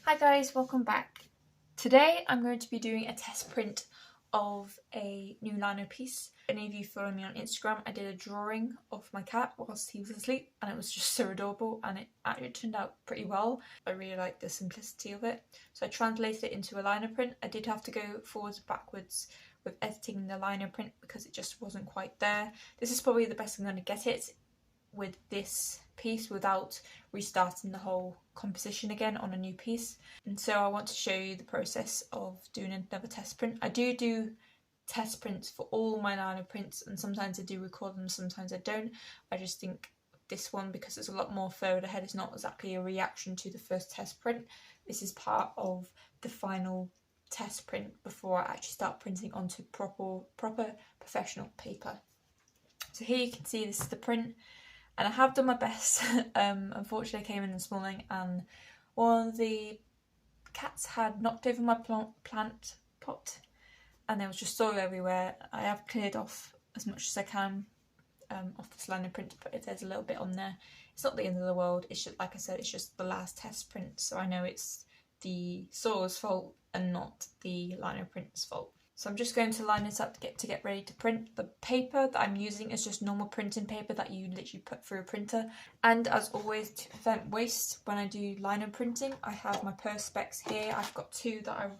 Hi guys, welcome back. Today I'm going to be doing a test print of a new Lino piece. If any of you follow me on Instagram, I did a drawing of my cat whilst he was asleep and it was just so adorable and it actually turned out pretty well. I really like the simplicity of it. So I translated it into a lino print. I did have to go forwards and backwards with editing the lino print because it just wasn't quite there. This is probably the best I'm going to get it with this piece without restarting the whole composition again on a new piece. And so I want to show you the process of doing another test print. I do test prints for all my lino prints, and sometimes I do record them, sometimes I don't. I just think this one, because it's a lot more further ahead, it's not exactly a reaction to the first test print. This is part of the final test print before I actually start printing onto proper professional paper. So here you can see this is the print. And I have done my best. Unfortunately, I came in this morning and one of the cats had knocked over my plant pot and there was just soil everywhere. I have cleared off as much as I can off this lino print, but if there's a little bit on there, it's not the end of the world. It's just, like I said, it's just the last test print, so I know it's the soil's fault and not the lino print's fault. So I'm just going to line this up to get ready to print. The paper that I'm using is just normal printing paper that you literally put through a printer. And as always, to prevent waste when I do lino printing, I have my Perspex here. I've got two that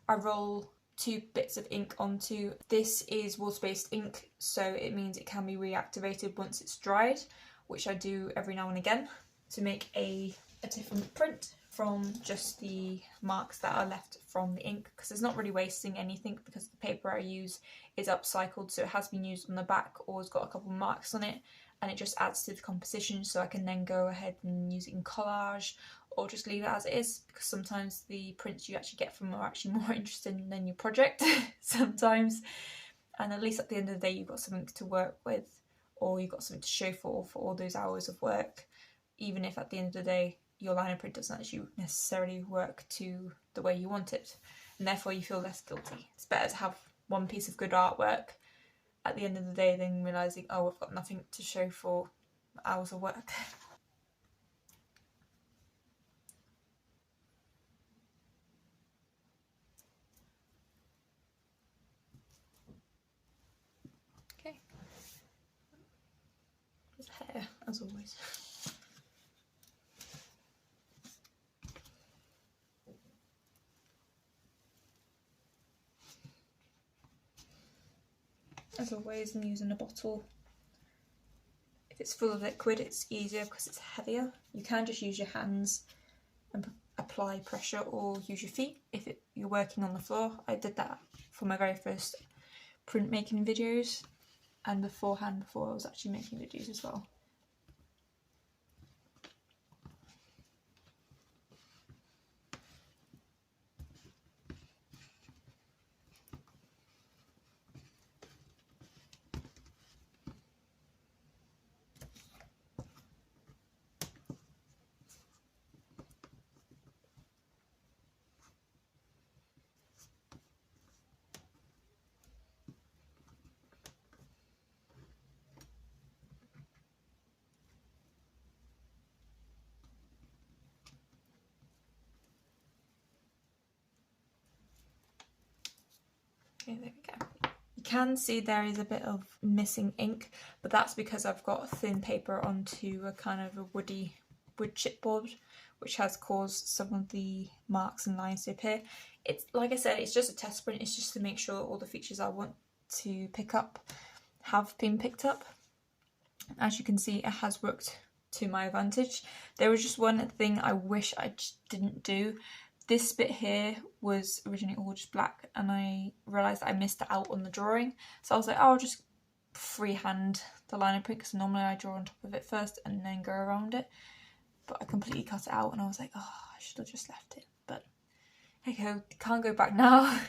I roll 2 bits of ink onto. This is water-based ink, so it means it can be reactivated once it's dried, which I do every now and again to make a different print from just the marks that are left from the ink, because it's not really wasting anything because the paper I use is upcycled, so it has been used on the back or has got a couple of marks on it, and it just adds to the composition, so I can then go ahead and use it in collage or just leave it as it is, because sometimes the prints you actually get from them are actually more interesting than your project sometimes, and at least at the end of the day you've got something to work with, or you've got something to show for all those hours of work, even if at the end of the day your lino print doesn't actually necessarily work to the way you want it, and therefore you feel less guilty. It's better to have one piece of good artwork at the end of the day than realising, oh, I've got nothing to show for hours of work. Okay. There's hair, as always. As always, I'm using a bottle. If it's full of liquid, it's easier because it's heavier. You can just use your hands and apply pressure, or use your feet if you're working on the floor. I did that for my very first printmaking videos, and beforehand, before I was actually making videos as well. Okay, there we go. You can see there is a bit of missing ink, but that's because I've got thin paper onto a kind of a wood chipboard, which has caused some of the marks and lines to appear. It's, like I said, it's just a test print. It's just to make sure all the features I want to pick up have been picked up. As you can see, it has worked to my advantage. There was just one thing I wish I just didn't do. This bit here was originally all just black, and I realised that I missed it out on the drawing. So I was like, oh, I'll just freehand the lino print, because normally I draw on top of it first and then go around it. But I completely cut it out and I was like, oh, I should have just left it. But hey ho, can't go back now.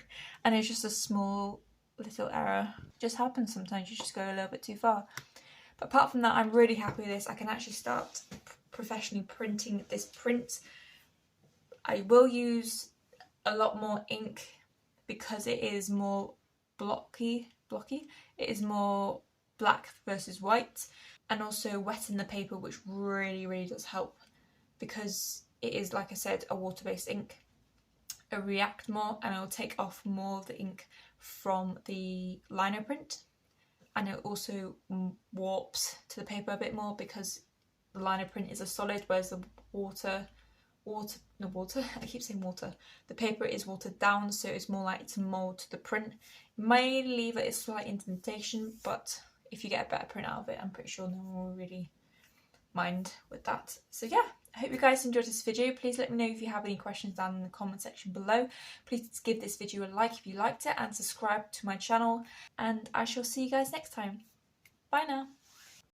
And it's just a small little error. It just happens sometimes, you just go a little bit too far. But apart from that, I'm really happy with this. I can actually start professionally printing this print. I will use a lot more ink because it is more blocky. It is more black versus white, and also wetting the paper, which really does help, because it is, like I said, a water-based ink. It'll react more and it'll take off more of the ink from the lino print, and it also warps to the paper a bit more because the lino print is a solid, whereas the I keep saying water. The paper is watered down, so it's more likely to mould to the print. It may leave it a slight indentation, but if you get a better print out of it, I'm pretty sure no one will really mind with that. So yeah, I hope you guys enjoyed this video. Please let me know if you have any questions down in the comment section below. Please give this video a like if you liked it and subscribe to my channel, and I shall see you guys next time. Bye now.